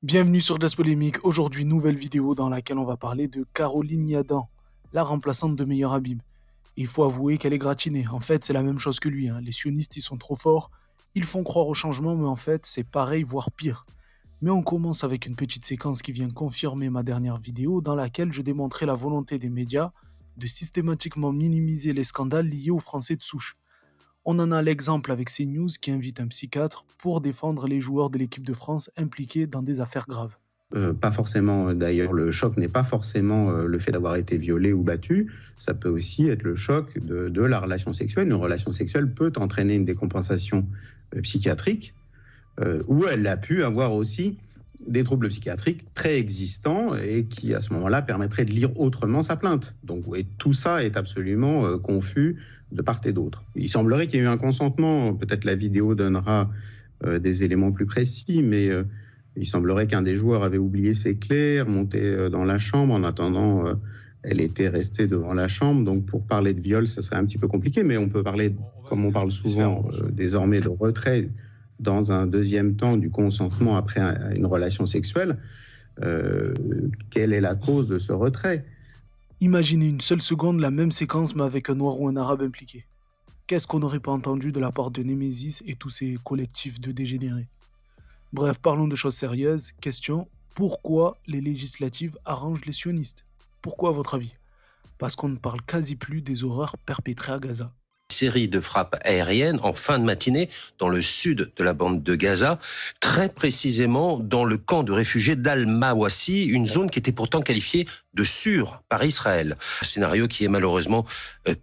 Bienvenue sur Jazz Polémique. Aujourd'hui, nouvelle vidéo dans laquelle on va parler de Caroline Yadan, la remplaçante de Meyer Habib. Il faut avouer qu'elle est gratinée. En fait, c'est la même chose que lui. Les sionistes, ils sont trop forts. Ils font croire au changement, mais en fait, c'est pareil, voire pire. Mais on commence avec une petite séquence qui vient confirmer ma dernière vidéo dans laquelle je démontrais la volonté des médias de systématiquement minimiser les scandales liés aux Français de souche. On en a l'exemple avec CNews qui invite un psychiatre pour défendre les joueurs de l'équipe de France impliqués dans des affaires graves. Pas forcément, d'ailleurs, le choc n'est pas forcément le fait d'avoir été violé ou battu. Ça peut aussi être le choc de la relation sexuelle. Une relation sexuelle peut entraîner une décompensation psychiatrique, où elle a pu avoir aussi des troubles psychiatriques préexistants et qui, à ce moment-là, permettraient de lire autrement sa plainte. Donc, et tout ça est absolument confus de part et d'autre. Il semblerait qu'il y ait eu un consentement. Peut-être la vidéo donnera des éléments plus précis, mais il semblerait qu'un des joueurs avait oublié ses clés, remonté dans la chambre. En attendant, elle était restée devant la chambre. Donc, pour parler de viol, ça serait un petit peu compliqué, mais on peut parler, comme on parle souvent désormais, de retrait dans un deuxième temps du consentement après une relation sexuelle. Quelle est la cause de ce retrait ? Imaginez une seule seconde la même séquence mais avec un noir ou un arabe impliqué. Qu'est-ce qu'on n'aurait pas entendu de la part de Némésis et tous ces collectifs de dégénérés ? Bref, parlons de choses sérieuses. Question, pourquoi les législatives arrangent les sionistes ? Pourquoi à votre avis ? Parce qu'on ne parle quasi plus des horreurs perpétrées à Gaza. Série de frappes aériennes en fin de matinée dans le sud de la bande de Gaza, très précisément dans le camp de réfugiés d'Al-Mawassi, une zone qui était pourtant qualifiée de sûre par Israël. Un scénario qui est malheureusement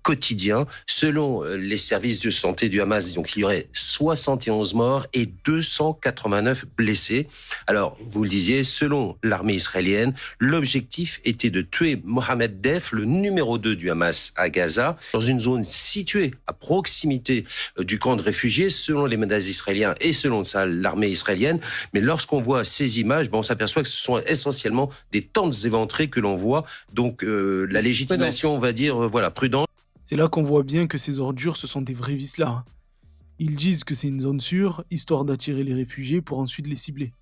quotidien. Selon les services de santé du Hamas, donc il y aurait 71 morts et 289 blessés. Alors, vous le disiez, selon l'armée israélienne, l'objectif était de tuer Mohamed Def, le numéro 2 du Hamas à Gaza, dans une zone située à proximité du camp de réfugiés, selon les médias israéliens et selon ça, l'armée israélienne. Mais lorsqu'on voit ces images, on s'aperçoit que ce sont essentiellement des tentes éventrées que l'on voit. Donc la légitimation, on va dire, prudente. C'est là qu'on voit bien que ces ordures, ce sont des vrais vicelards. Ils disent que c'est une zone sûre, histoire d'attirer les réfugiés pour ensuite les cibler.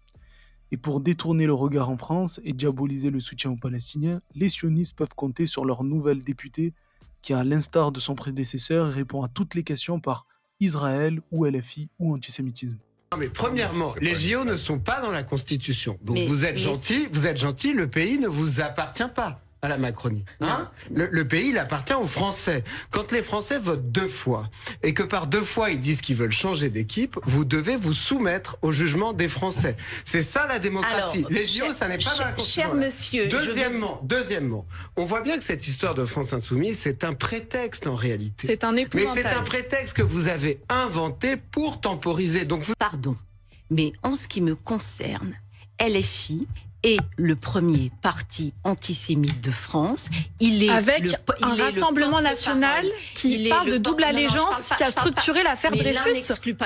Et pour détourner le regard en France et diaboliser le soutien aux Palestiniens, les sionistes peuvent compter sur leur nouvelle députée qui, à l'instar de son prédécesseur, répond à toutes les questions par Israël ou LFI ou antisémitisme. Non mais premièrement, les JO ne sont pas dans la Constitution. Donc vous êtes gentil, le pays ne vous appartient pas à la Macronie. Le pays, il appartient aux Français. Quand les Français votent 2 fois, et que par 2 fois ils disent qu'ils veulent changer d'équipe, vous devez vous soumettre au jugement des Français. C'est ça la démocratie. Alors, les JO, ça n'est pas dans la Constitution. Cher monsieur... Deuxièmement, on voit bien que cette histoire de France Insoumise, c'est un prétexte en réalité. C'est un épouvantail. Mais c'est un prétexte que vous avez inventé pour temporiser. Donc Pardon, mais en ce qui me concerne, LFI est le premier parti antisémite de France. Il est avec un rassemblement national qui parle de double allégeance, qui a structuré l'affaire Dreyfus.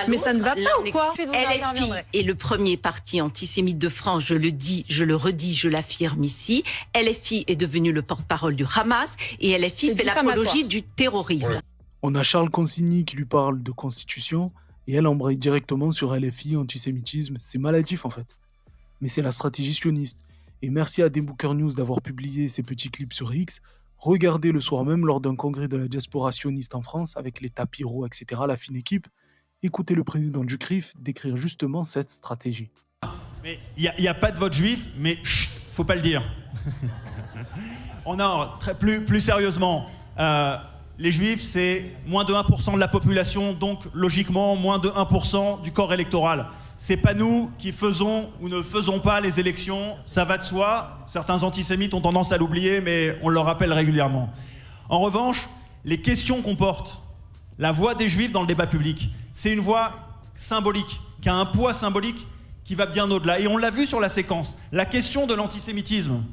Mais ça ne va pas ou quoi ? LFI est le premier parti antisémite de France, je le dis, je le redis, je l'affirme ici. LFI est devenu le porte-parole du Hamas et LFI fait l'apologie du terrorisme. On a Charles Consigny qui lui parle de constitution et elle embraye directement sur LFI, antisémitisme. C'est maladif en fait. Mais c'est la stratégie sioniste. Et merci à Debooker News d'avoir publié ces petits clips sur X. Regardez le soir même lors d'un congrès de la diaspora sioniste en France avec les tapiros, etc., la fine équipe. Écoutez le président du CRIF décrire justement cette stratégie. Mais il n'y a pas de vote juif, mais faut pas le dire. On a plus sérieusement, les juifs c'est moins de 1% de la population, donc logiquement moins de 1% du corps électoral. C'est pas nous qui faisons ou ne faisons pas les élections, ça va de soi. Certains antisémites ont tendance à l'oublier, mais on le rappelle régulièrement. En revanche, les questions qu'on porte, la voix des juifs dans le débat public, c'est une voix symbolique, qui a un poids symbolique qui va bien au-delà. Et on l'a vu sur la séquence, la question de l'antisémitisme.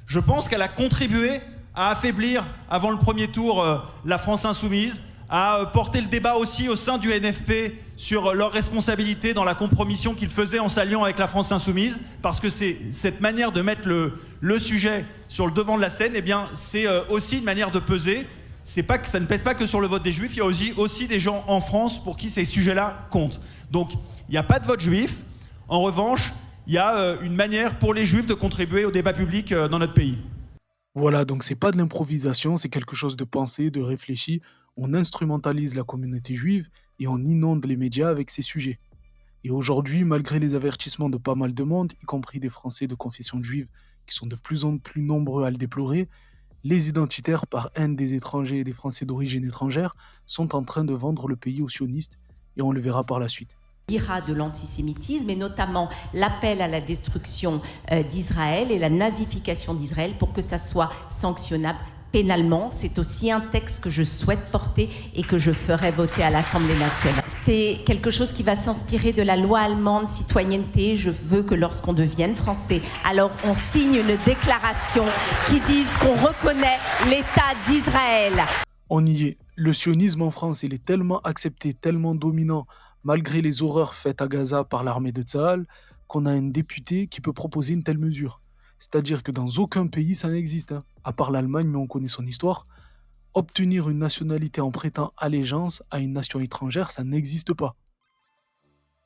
Je pense qu'elle a contribué à affaiblir, avant le premier tour, la France Insoumise, à porter le débat aussi au sein du NFP sur leur responsabilité dans la compromission qu'ils faisaient en s'alliant avec la France Insoumise, parce que c'est cette manière de mettre le sujet sur le devant de la scène, eh bien, c'est aussi une manière de peser. C'est pas que ça ne pèse pas que sur le vote des juifs, il y a aussi des gens en France pour qui ces sujets-là comptent. Donc, il n'y a pas de vote juif. En revanche, il y a une manière pour les juifs de contribuer au débat public dans notre pays. Voilà, donc c'est pas de l'improvisation, c'est quelque chose de pensé, de réfléchi. On instrumentalise la communauté juive et on inonde les médias avec ces sujets. Et aujourd'hui, malgré les avertissements de pas mal de monde, y compris des Français de confession juive qui sont de plus en plus nombreux à le déplorer, les identitaires, par haine des étrangers et des Français d'origine étrangère, sont en train de vendre le pays aux sionistes, et on le verra par la suite. Ira de l'antisémitisme et notamment l'appel à la destruction d'Israël et la nazification d'Israël pour que ça soit sanctionnable pénalement. C'est aussi un texte que je souhaite porter et que je ferai voter à l'Assemblée nationale. C'est quelque chose qui va s'inspirer de la loi allemande citoyenneté. Je veux que lorsqu'on devienne français, alors on signe une déclaration qui dise qu'on reconnaît l'État d'Israël. On y est. Le sionisme en France, il est tellement accepté, tellement dominant, malgré les horreurs faites à Gaza par l'armée de Tsahal, qu'on a un député qui peut proposer une telle mesure. C'est-à-dire que dans aucun pays ça n'existe, à part l'Allemagne, mais on connaît son histoire. Obtenir une nationalité en prêtant allégeance à une nation étrangère, ça n'existe pas.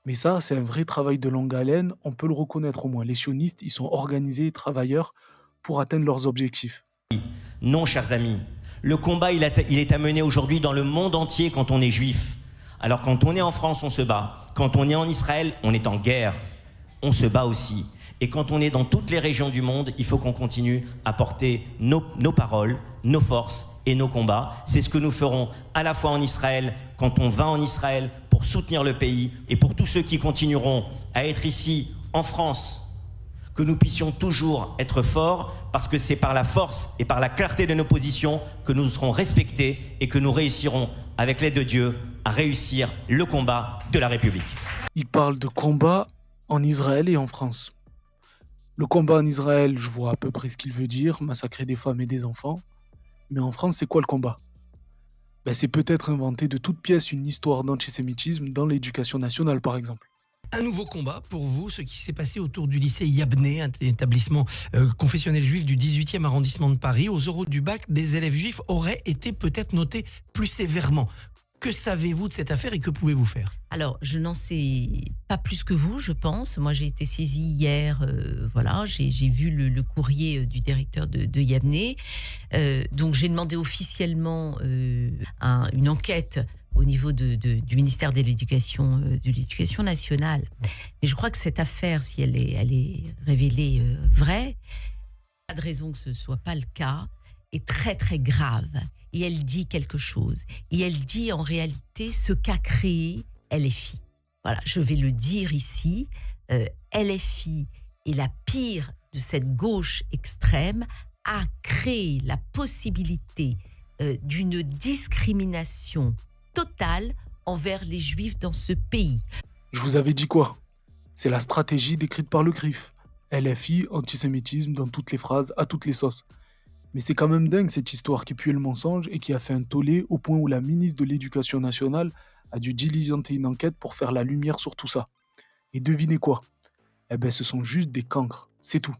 Mais ça, c'est un vrai travail de longue haleine, on peut le reconnaître au moins. Les sionistes, ils sont organisés, travailleurs, pour atteindre leurs objectifs. Non, chers amis, le combat, il est à mener aujourd'hui dans le monde entier quand on est juif. Alors quand on est en France, on se bat. Quand on est en Israël, on est en guerre. On se bat aussi. Et quand on est dans toutes les régions du monde, il faut qu'on continue à porter nos paroles, nos forces et nos combats. C'est ce que nous ferons à la fois en Israël, quand on va en Israël, pour soutenir le pays, et pour tous ceux qui continueront à être ici, en France, que nous puissions toujours être forts, parce que c'est par la force et par la clarté de nos positions que nous serons respectés et que nous réussirons, avec l'aide de Dieu, à réussir le combat de la République. Il parle de combat en Israël et en France. Le combat en Israël, je vois à peu près ce qu'il veut dire, massacrer des femmes et des enfants. Mais en France, c'est quoi le combat ? C'est peut-être inventer de toutes pièces une histoire d'antisémitisme dans l'éducation nationale, par exemple. Un nouveau combat pour vous, ce qui s'est passé autour du lycée Yabné, un établissement confessionnel juif du 18e arrondissement de Paris. Aux oraux du bac, des élèves juifs auraient été peut-être notés plus sévèrement. Que savez-vous de cette affaire et que pouvez-vous faire ? Alors, je n'en sais pas plus que vous, je pense. Moi, j'ai été saisie hier, j'ai vu le courrier du directeur de Yabné. Donc, j'ai demandé officiellement une enquête au niveau du ministère de l'Éducation nationale. Mais je crois que cette affaire, si elle est révélée vraie, pas de raison que ce ne soit pas le cas, est très, très grave. Et elle dit quelque chose. Et elle dit en réalité ce qu'a créé LFI. Voilà, je vais le dire ici. LFI est la pire de cette gauche extrême, a créé la possibilité d'une discrimination totale envers les Juifs dans ce pays. Je vous avais dit quoi ? C'est la stratégie décrite par le CRIF. LFI, antisémitisme dans toutes les phrases, à toutes les sauces. Mais c'est quand même dingue cette histoire qui pue le mensonge et qui a fait un tollé au point où la ministre de l'Éducation nationale a dû diligenter une enquête pour faire la lumière sur tout ça. Et devinez quoi ? Ce sont juste des cancres, c'est tout.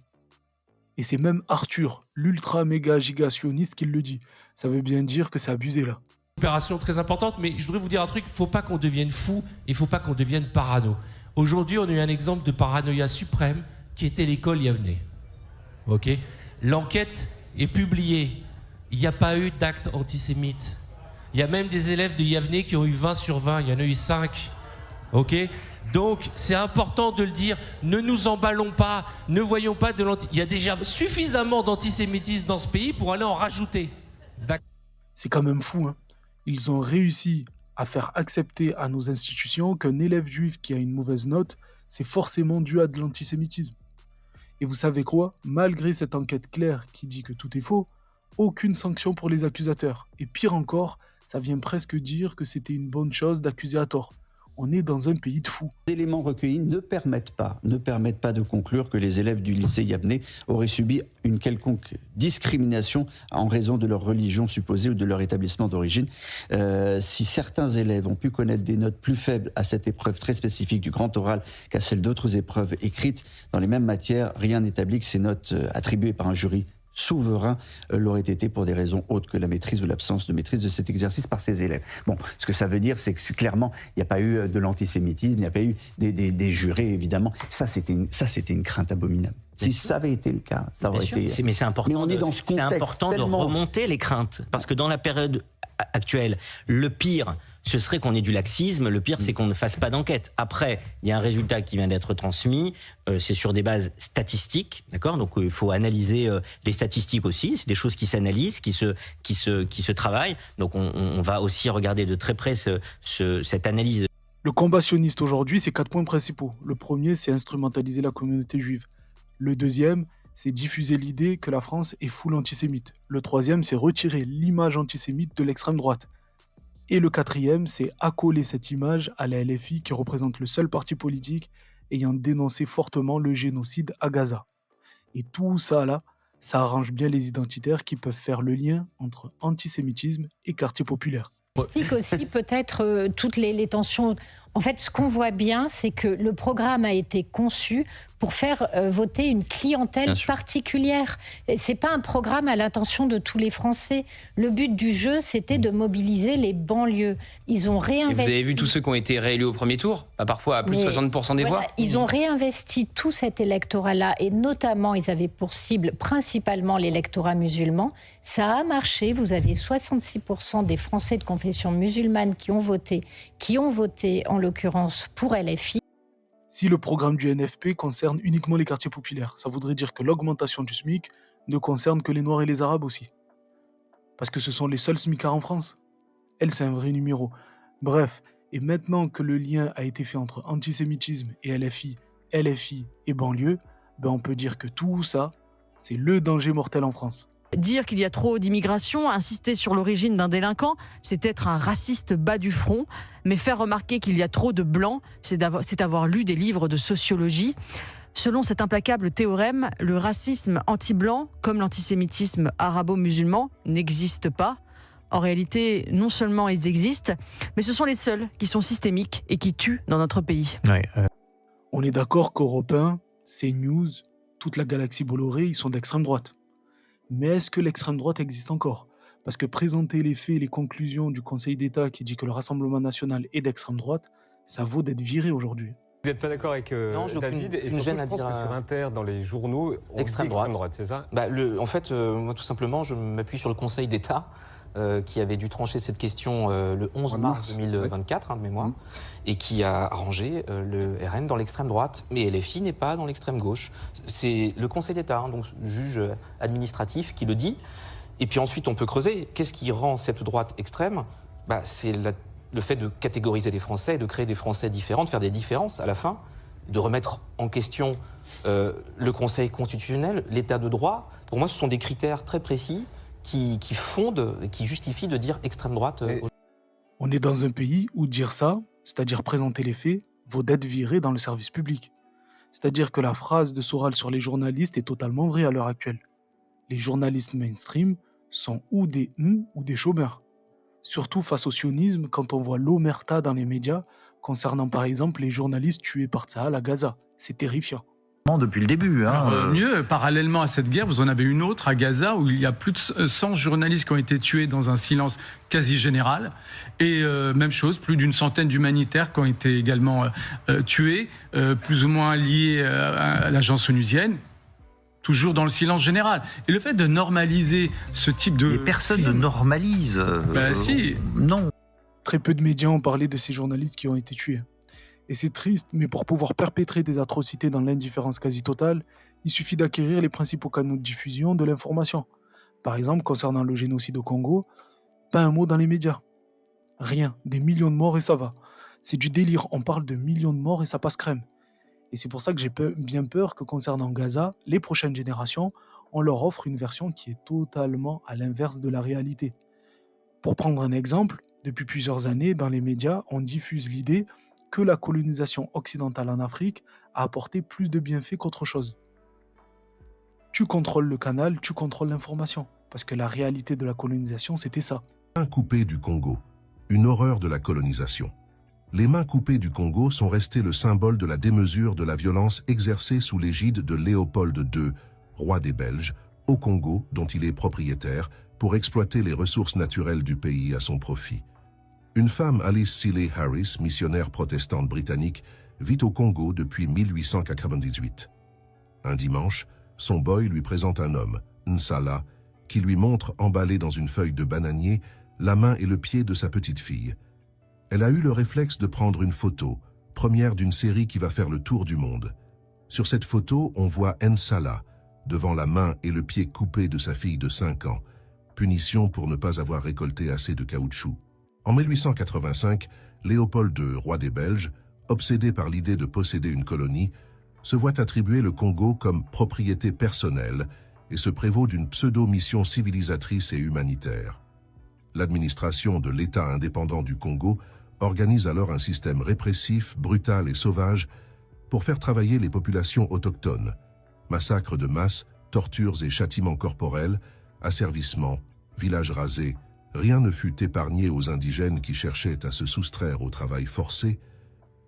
Et c'est même Arthur, l'ultra méga giga sioniste qui le dit. Ça veut bien dire que c'est abusé là. Opération très importante, mais je voudrais vous dire un truc, il ne faut pas qu'on devienne fou, il ne faut pas qu'on devienne parano. Aujourd'hui, on a eu un exemple de paranoïa suprême qui était l'école Yavneh. Ok ? L'enquête est publiée. Il n'y a pas eu d'acte antisémite. Il y a même des élèves de Yavneh qui ont eu 20 sur 20, il y en a eu 5. Ok ? Donc, c'est important de le dire, ne nous emballons pas, ne voyons pas de l'antisémitisme. Il y a déjà suffisamment d'antisémitisme dans ce pays pour aller en rajouter. C'est quand même fou, hein. Ils ont réussi à faire accepter à nos institutions qu'un élève juif qui a une mauvaise note, c'est forcément dû à de l'antisémitisme. Et vous savez quoi ? Malgré cette enquête claire qui dit que tout est faux, aucune sanction pour les accusateurs. Et pire encore, ça vient presque dire que c'était une bonne chose d'accuser à tort. On est dans un pays de fous. Les éléments recueillis ne permettent pas de conclure que les élèves du lycée Yabneh auraient subi une quelconque discrimination en raison de leur religion supposée ou de leur établissement d'origine. Si certains élèves ont pu connaître des notes plus faibles à cette épreuve très spécifique du grand oral qu'à celle d'autres épreuves écrites dans les mêmes matières, rien n'établit que ces notes attribuées par un jury souverain l'aurait été pour des raisons autres que la maîtrise ou l'absence de maîtrise de cet exercice par ses élèves. Bon, ce que ça veut dire, c'est que clairement, il n'y a pas eu de l'antisémitisme, il n'y a pas eu des jurés, évidemment. Ça, c'était une crainte abominable. Si ça avait été le cas, ça aurait été... Mais c'est important, on est dans ce contexte important de remonter les craintes. Parce que dans la période actuelle, le pire, ce serait qu'on ait du laxisme. Le pire, c'est qu'on ne fasse pas d'enquête. Après, il y a un résultat qui vient d'être transmis. C'est sur des bases statistiques, d'accord ? Donc, il faut analyser les statistiques aussi. C'est des choses qui s'analysent, qui se travaillent. Donc, on va aussi regarder de très près cette analyse. Le combat sioniste aujourd'hui, c'est 4 points principaux. Le premier, c'est instrumentaliser la communauté juive. Le deuxième, c'est diffuser l'idée que la France est full antisémite. Le troisième, c'est retirer l'image antisémite de l'extrême droite. Et le quatrième, c'est accoler cette image à la LFI qui représente le seul parti politique ayant dénoncé fortement le génocide à Gaza. Et tout ça là, ça arrange bien les identitaires qui peuvent faire le lien entre antisémitisme et quartier populaire. Explique aussi peut-être toutes les tensions. En fait, ce qu'on voit bien, c'est que le programme a été conçu pour faire voter une clientèle particulière. C'est pas un programme à l'intention de tous les Français. Le but du jeu, c'était de mobiliser les banlieues. Ils ont réinvesti. Et vous avez vu tous ceux qui ont été réélus au premier tour, parfois à plus de 60% des voix. Ils ont réinvesti tout cet électorat-là, et notamment, ils avaient pour cible principalement l'électorat musulman. Ça a marché. Vous avez 66% des Français de confession musulmane qui ont voté en l'occurrence pour LFI. Si le programme du NFP concerne uniquement les quartiers populaires, ça voudrait dire que l'augmentation du SMIC ne concerne que les Noirs et les Arabes aussi. Parce que ce sont les seuls smicards en France. Elle, c'est un vrai numéro. Bref, et maintenant que le lien a été fait entre antisémitisme et LFI et banlieue, on peut dire que tout ça, c'est le danger mortel en France. Dire qu'il y a trop d'immigration, insister sur l'origine d'un délinquant, c'est être un raciste bas du front. Mais faire remarquer qu'il y a trop de blancs, c'est avoir lu des livres de sociologie. Selon cet implacable théorème, le racisme anti-blanc, comme l'antisémitisme arabo-musulman, n'existe pas. En réalité, non seulement ils existent, mais ce sont les seuls qui sont systémiques et qui tuent dans notre pays. On est d'accord qu'Europe 1, CNews, toute la galaxie Bolloré, ils sont d'extrême droite. Mais est-ce que l'extrême droite existe encore ? Parce que présenter les faits et les conclusions du Conseil d'État qui dit que le Rassemblement national est d'extrême droite, ça vaut d'être viré aujourd'hui. Vous n'êtes pas d'accord avec David ? Et surtout, je pense que sur Inter, dans les journaux, on dit extrême droite, c'est ça ? En fait, moi tout simplement, je m'appuie sur le Conseil d'État qui avait dû trancher cette question le 11 mars 2024, de mémoire, et qui a arrangé le RN dans l'extrême droite. Mais LFI n'est pas dans l'extrême gauche. C'est le Conseil d'État, donc juge administratif, qui le dit. Et puis ensuite, on peut creuser. Qu'est-ce qui rend cette droite extrême ? C'est le fait de catégoriser les Français, de créer des Français différents, de faire des différences à la fin, de remettre en question le Conseil constitutionnel, l'état de droit. Pour moi, ce sont des critères très précis qui fondent, qui justifient de dire extrême droite. On est dans un pays où dire ça, c'est-à-dire présenter les faits, vaut d'être viré dans le service public. C'est-à-dire que la phrase de Soral sur les journalistes est totalement vraie à l'heure actuelle. Les journalistes mainstream sont ou des ou des chômeurs. Surtout face au sionisme, quand on voit l'omerta dans les médias concernant par exemple les journalistes tués par Tsahal à Gaza. C'est terrifiant. Depuis le début. Alors, mieux, parallèlement à cette guerre, vous en avez une autre à Gaza où il y a plus de 100 journalistes qui ont été tués dans un silence quasi général. Et même chose, plus d'une centaine d'humanitaires qui ont été également tués, plus ou moins liés à l'agence onusienne. Toujours dans le silence général. Et le fait de normaliser ce type de... Les personnes ne normalisent. Si. Non. Très peu de médias ont parlé de ces journalistes qui ont été tués. Et c'est triste, mais pour pouvoir perpétrer des atrocités dans l'indifférence quasi totale, il suffit d'acquérir les principaux canaux de diffusion de l'information. Par exemple, concernant le génocide au Congo, pas un mot dans les médias. Rien, des millions de morts et ça va. C'est du délire, on parle de millions de morts et ça passe crème. Et c'est pour ça que j'ai bien peur que concernant Gaza, les prochaines générations, on leur offre une version qui est totalement à l'inverse de la réalité. Pour prendre un exemple, depuis plusieurs années, dans les médias, on diffuse l'idée que la colonisation occidentale en Afrique a apporté plus de bienfaits qu'autre chose. Tu contrôles le canal, tu contrôles l'information. Parce que la réalité de la colonisation, c'était ça. Mains coupées du Congo, une horreur de la colonisation. Les mains coupées du Congo sont restées le symbole de la démesure de la violence exercée sous l'égide de Léopold II, roi des Belges, au Congo, dont il est propriétaire, pour exploiter les ressources naturelles du pays à son profit. Une femme, Alice Seeley Harris, missionnaire protestante britannique, vit au Congo depuis 1898. Un dimanche, son boy lui présente un homme, Nsala, qui lui montre, emballé dans une feuille de bananier, la main et le pied de sa petite fille. Elle a eu le réflexe de prendre une photo, première d'une série qui va faire le tour du monde. Sur cette photo, on voit Nsala, devant la main et le pied coupés de sa fille de 5 ans, punition pour ne pas avoir récolté assez de caoutchouc. En 1885, Léopold II, roi des Belges, obsédé par l'idée de posséder une colonie, se voit attribuer le Congo comme propriété personnelle et se prévaut d'une pseudo-mission civilisatrice et humanitaire. L'administration de l'État indépendant du Congo organise alors un système répressif, brutal et sauvage pour faire travailler les populations autochtones. Massacres de masse, tortures et châtiments corporels, asservissements, villages rasés, rien ne fut épargné aux indigènes qui cherchaient à se soustraire au travail forcé,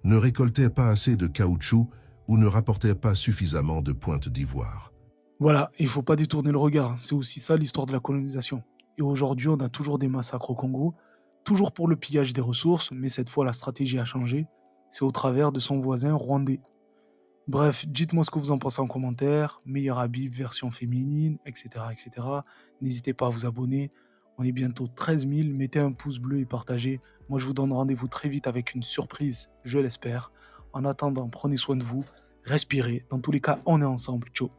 ne récoltaient pas assez de caoutchouc ou ne rapportaient pas suffisamment de pointes d'ivoire. Voilà, il ne faut pas détourner le regard, c'est aussi ça l'histoire de la colonisation. Et aujourd'hui, on a toujours des massacres au Congo, toujours pour le pillage des ressources, mais cette fois la stratégie a changé, c'est au travers de son voisin rwandais. Bref, dites-moi ce que vous en pensez en commentaire, meilleur Habib, version féminine, etc. etc. N'hésitez pas à vous abonner, on est bientôt 13 000, mettez un pouce bleu et partagez. Moi je vous donne rendez-vous très vite avec une surprise, je l'espère. En attendant, prenez soin de vous, respirez, dans tous les cas on est ensemble, ciao.